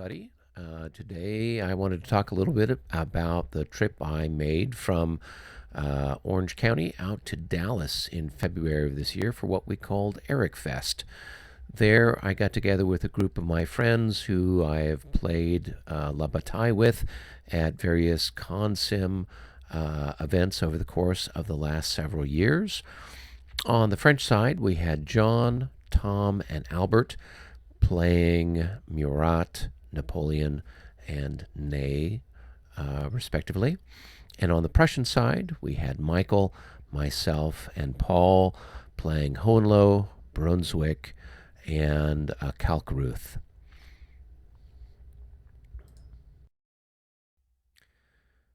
everybody. Today I wanted to talk a little bit about the trip I made from Orange County out to Dallas in February of this year for what we called Eric Fest. There I got together with a group of my friends who I have played La Bataille with at various consim events over the course of the last several years. On the French side, we had John, Tom, and Albert playing Murat, Napoleon, and Ney, respectively. And on the Prussian side, we had Michael, myself, and Paul playing Hohenlohe, Brunswick, and Kalkruth.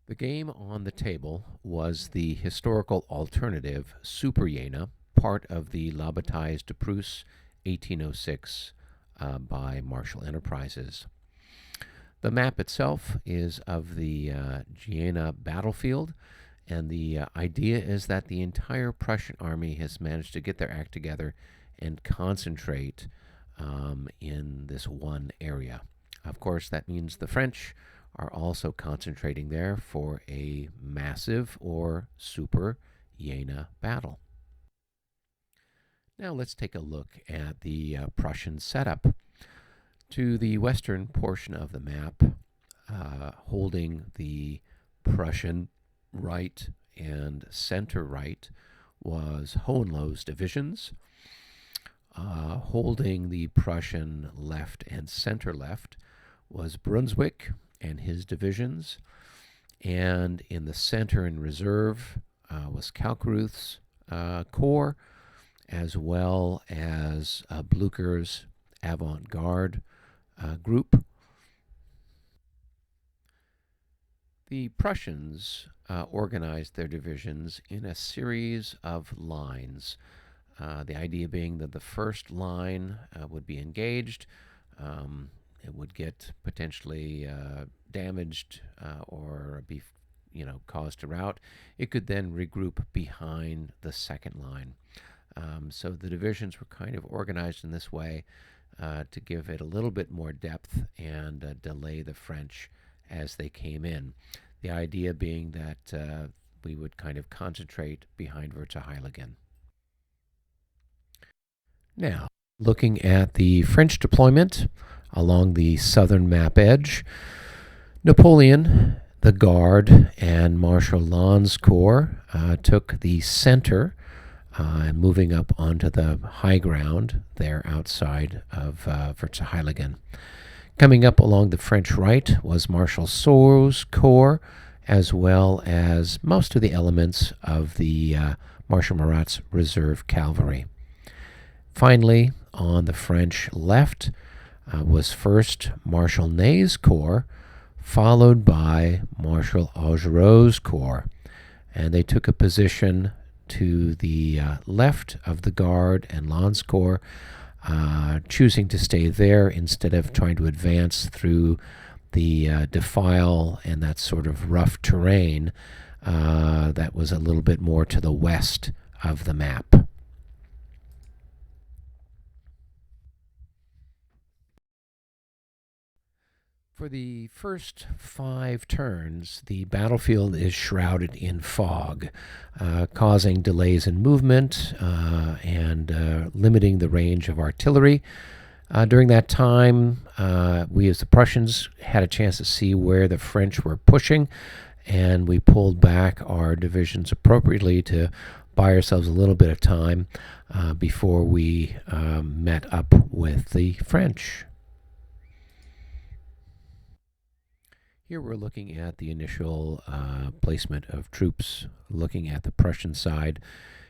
The game on the table was the historical alternative Super Jena, part of the La Bataille de Prusse 1806 by Marshal Enterprises. The map itself is of the Jena battlefield, and the idea is that the entire Prussian army has managed to get their act together and concentrate in this one area. Of course, that means the French are also concentrating there for a massive or super Jena battle. Now let's take a look at the Prussian setup. To the western portion of the map, holding the Prussian right and center right, was Hohenlohe's divisions. Holding the Prussian left and center left was Brunswick and his divisions. And in the center in reserve was Kalkruth's corps, as well as Blücher's avant-garde group. The Prussians organized their divisions in a series of lines. The idea being that the first line would be engaged. It would get potentially damaged or be, caused to rout. It could then regroup behind the second line. So the divisions were kind of organized in this way to give it a little bit more depth and delay the French as they came in. The idea being that we would kind of concentrate behind Battaile. Now, looking at the French deployment along the southern map edge, Napoleon, the Guard, and Marshal Lannes' corps took the center, moving up onto the high ground there outside of Battaile. Coming up along the French right was Marshal Soult's corps, as well as most of the elements of the Marshal Murat's reserve cavalry. Finally, on the French left was first Marshal Ney's corps, followed by Marshal Augereau's corps, and they took a position to the left of the Guard and Lannes corps, choosing to stay there instead of trying to advance through the defile and that sort of rough terrain that was a little bit more to the west of the map. For the first 5 turns, the battlefield is shrouded in fog, causing delays in movement and limiting the range of artillery. During that time, we as the Prussians had a chance to see where the French were pushing, and we pulled back our divisions appropriately to buy ourselves a little bit of time before we met up with the French. Here we're looking at the initial placement of troops, looking at the Prussian side,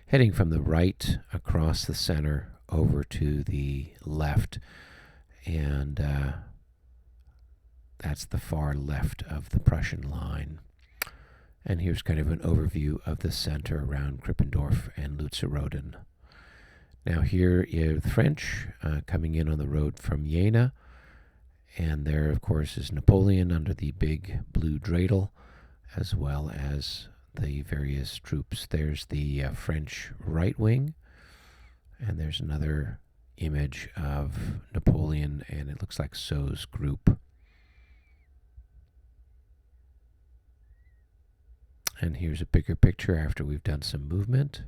heading from the right across the center over to the left, and that's the far left of the Prussian line. And here's kind of an overview of the center around Krippendorf and Lützow-Roden. Now here is the French coming in on the road from Jena. And there, of course, is Napoleon under the big blue dreidel, as well as the various troops. There's the French right wing, and there's another image of Napoleon, and it looks like Soult's group. And here's a bigger picture after we've done some movement.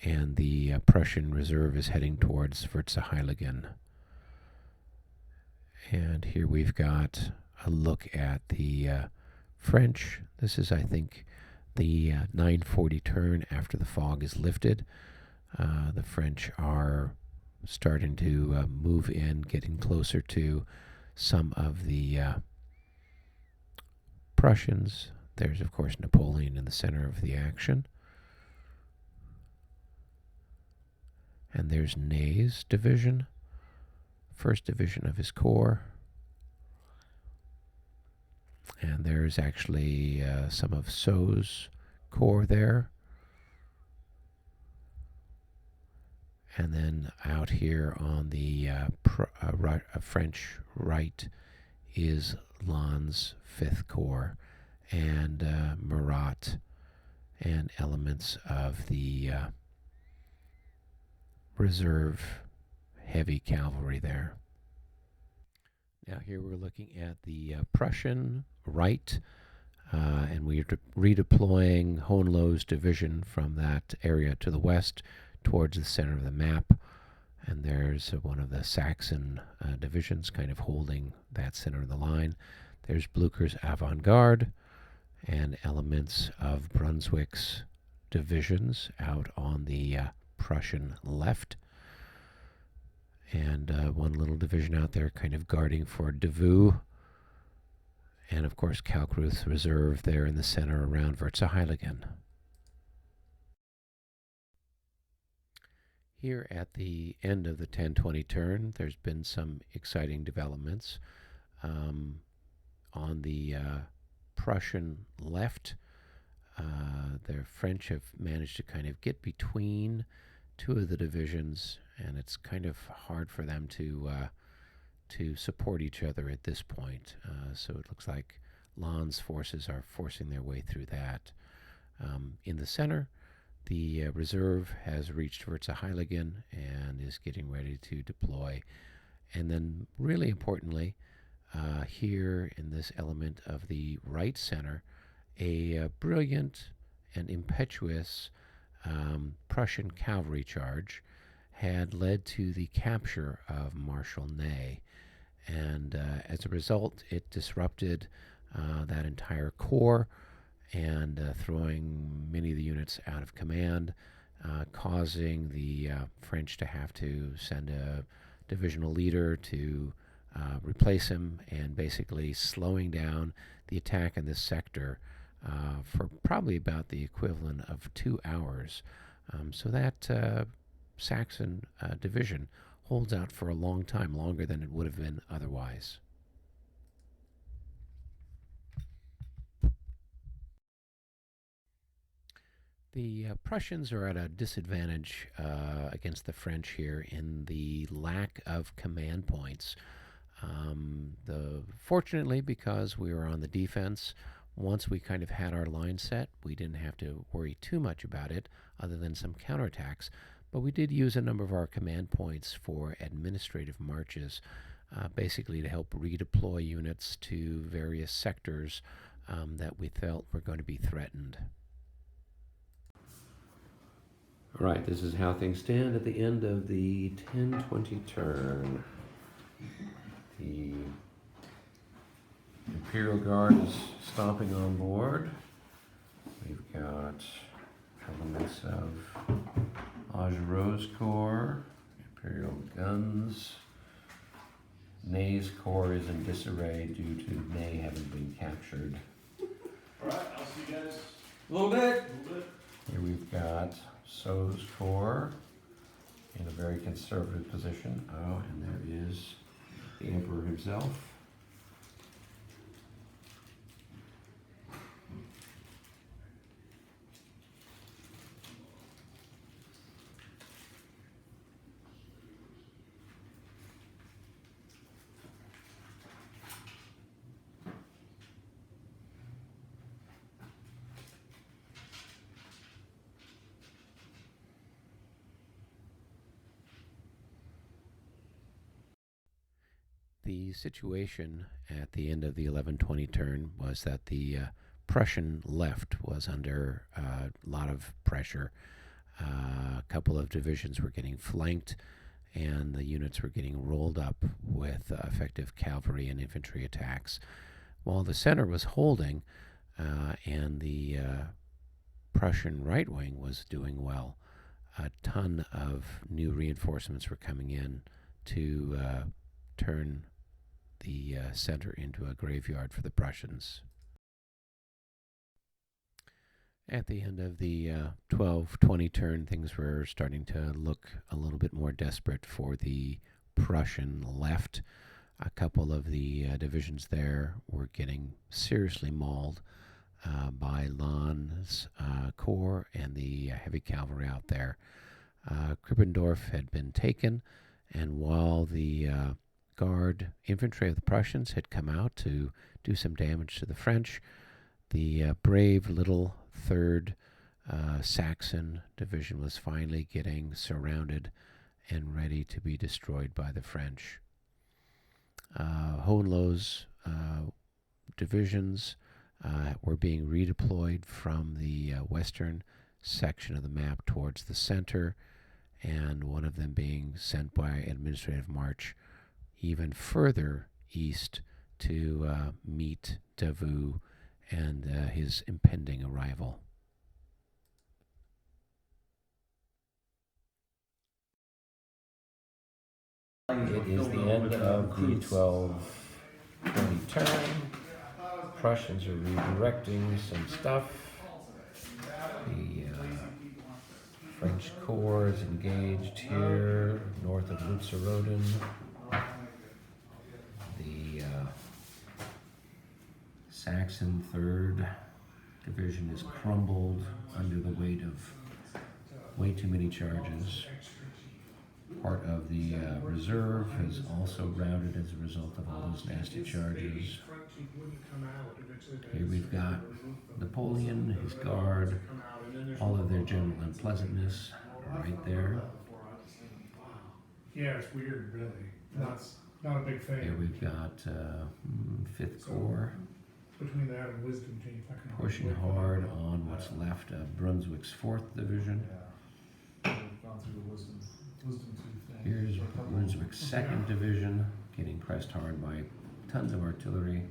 And the Prussian reserve is heading towards Verzeheiligen. And here we've got a look at the French. This is, I think, the 9:40 turn after the fog is lifted. The French are starting to move in, getting closer to some of the Prussians. There's, of course, Napoleon in the center of the action. And there's Ney's division, first division of his corps. And there's actually some of Saux's corps there. And then out here on the French right is Lannes' 5th Corps and Murat and elements of the reserve heavy cavalry there. Now here we're looking at the Prussian right, and we're redeploying Hohenlohe's division from that area to the west towards the center of the map. And there's one of the Saxon divisions kind of holding that center of the line. There's Blucher's avant-garde and elements of Brunswick's divisions out on the Prussian left. And one little division out there kind of guarding for Davout. And of course Kalkruth's reserve there in the center around Verzeheiligen. Here at the end of the 10:20 turn, there's been some exciting developments. On the Prussian left, the French have managed to kind of get between two of the divisions, and it's kind of hard for them to support each other at this point. So it looks like Lannes' forces are forcing their way through that. In the center, the reserve has reached Verzeheiligen and is getting ready to deploy. And then, really importantly, here in this element of the right center, a brilliant and impetuous Prussian cavalry charge had led to the capture of Marshal Ney. And as a result, it disrupted that entire corps and throwing many of the units out of command, causing the French to have to send a divisional leader to replace him, and basically slowing down the attack in this sector for probably about the equivalent of 2 hours. So that Saxon division holds out for a long time, longer than it would have been otherwise. The Prussians are at a disadvantage against the French here in the lack of command points. Fortunately, because we were on the defense, once we kind of had our line set, we didn't have to worry too much about it other than some counterattacks. But we did use a number of our command points for administrative marches, basically to help redeploy units to various sectors that we felt were going to be threatened. All right, this is how things stand at the end of the 10:20 turn. The Imperial Guard is stomping on board. We've got elements of Augereau's corps, Imperial guns. Ney's corps is in disarray due to Ney having been captured. All right, I'll see you guys A little bit. Here we've got Saux's corps in a very conservative position. Oh, and there is the Emperor himself. The situation at the end of the 11:20 turn was that the Prussian left was under a lot of pressure. A couple of divisions were getting flanked, and the units were getting rolled up with effective cavalry and infantry attacks, while the center was holding, and the Prussian right wing was doing well. A ton of new reinforcements were coming in to turn the center into a graveyard for the Prussians. At the end of the 12:20 turn, things were starting to look a little bit more desperate for the Prussian left. A couple of the divisions there were getting seriously mauled by Lannes' corps and the heavy cavalry out there. Krippendorf had been taken, and while the Guard infantry of the Prussians had come out to do some damage to the French, the brave little 3rd Saxon division was finally getting surrounded and ready to be destroyed by the French. Hohenloh's divisions were being redeployed from the western section of the map towards the center, and one of them being sent by administrative march even further east to meet Davout and his impending arrival. It is the end of the 12:20 turn. Prussians are redirecting some stuff. The French corps is engaged here north of Lutzeroden. The Saxon 3rd Division is crumbled under the weight of way too many charges. Part of the reserve has also routed as a result of all those nasty charges. Here we've got Napoleon, his guard, all of their general unpleasantness right there. Yeah, it's weird, really. Not a big fan. Here we've got 5th Corps Between that and Wisdom Teeth, I can pushing hard on what's left of Brunswick's 4th Division. Yeah. We've gone through the Wisdom Tooth thing. Here's Brunswick's 2nd Division getting pressed hard by tons of artillery,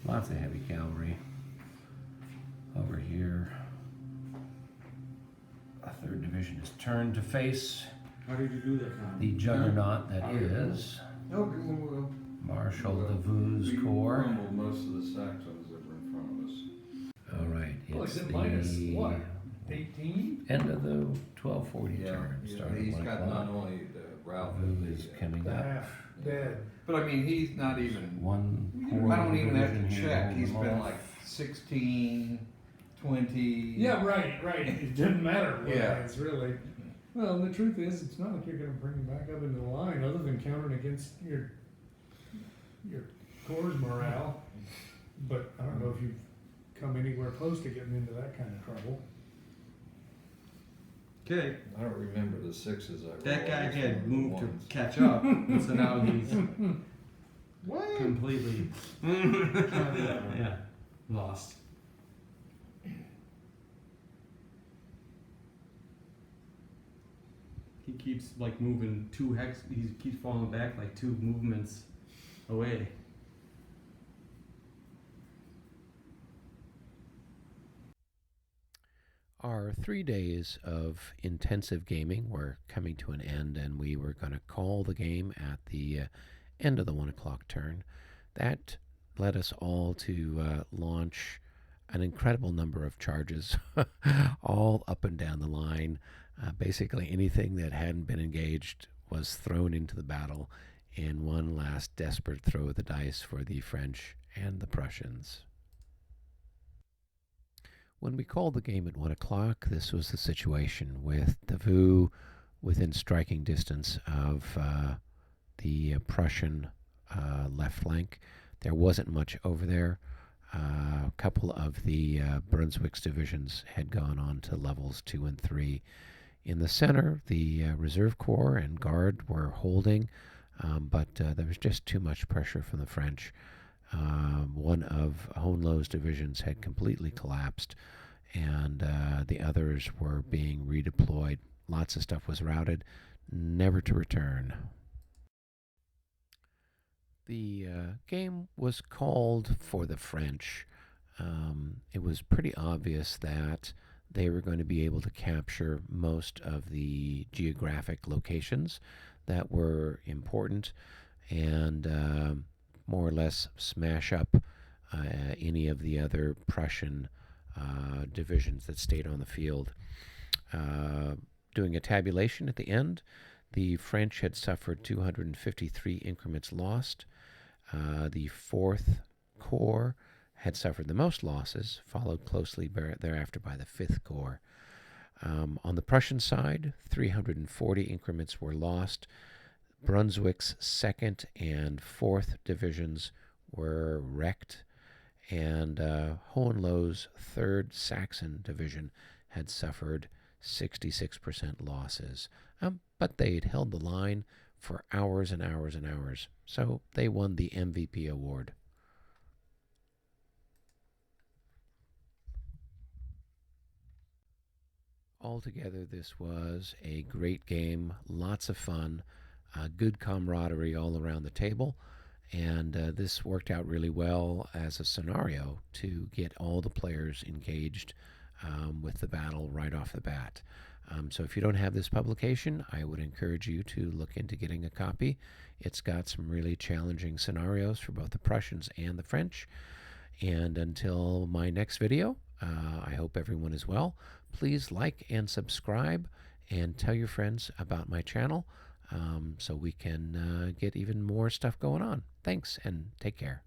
lots of heavy cavalry. Over here, a 3rd Division is turned to face How did you do that, Tom? the juggernaut that is Marshal Davout's corps. Crumbled most of the Saxons that were in front of us. All right, Well, it's is it the minus what? 18? end of the 12:40 turn. Starting he's 1 got not o'clock. only the route, Davout is coming up. Half dead. but I mean, he's not even. One corps I don't even have division to here check. hold He's them been off. like 16, 20. Yeah, right. It doesn't matter what Yeah. it's really. Well, the truth is, it's not like you're going to bring him back up into the line, other than countering against your corps' morale. But I don't know if you've come anywhere close to getting into that kind of trouble. Okay, I don't remember the 6s. that guy had moved to catch up, and so now he's What? completely yeah, lost. He keeps like moving 2 hex. He keeps falling back like 2 movements away. Our 3 days of intensive gaming were coming to an end, and we were going to call the game at the end of the 1 o'clock turn. That led us all to launch an incredible number of charges, all up and down the line. Basically, anything that hadn't been engaged was thrown into the battle in one last desperate throw of the dice for the French and the Prussians. When we called the game at 1 o'clock, this was the situation, with Davout within striking distance of the Prussian left flank. There wasn't much over there. A couple of the Brunswick's divisions had gone on to levels 2 and 3. In the center, the Reserve Corps and Guard were holding. but there was just too much pressure from the French. One of Hohenlohe's divisions had completely collapsed, and the others were being redeployed. Lots of stuff was routed, never to return. The game was called for the French. It was pretty obvious that they were going to be able to capture most of the geographic locations that were important and more or less smash up any of the other Prussian divisions that stayed on the field. Doing a tabulation at the end, the French had suffered 253 increments lost. The 4th Corps had suffered the most losses, followed closely thereafter by the 5th Corps. On the Prussian side, 340 increments were lost. Brunswick's 2nd and 4th divisions were wrecked, and Hohenlohe's 3rd Saxon division had suffered 66% losses. But they'd held the line for hours and hours and hours, so they won the MVP award. Altogether, this was a great game, lots of fun, good camaraderie all around the table, and this worked out really well as a scenario to get all the players engaged with the battle right off the bat. So if you don't have this publication, I would encourage you to look into getting a copy. It's got some really challenging scenarios for both the Prussians and the French. And until my next video, I hope everyone is well. Please like and subscribe and tell your friends about my channel so we can get even more stuff going on. Thanks, and take care.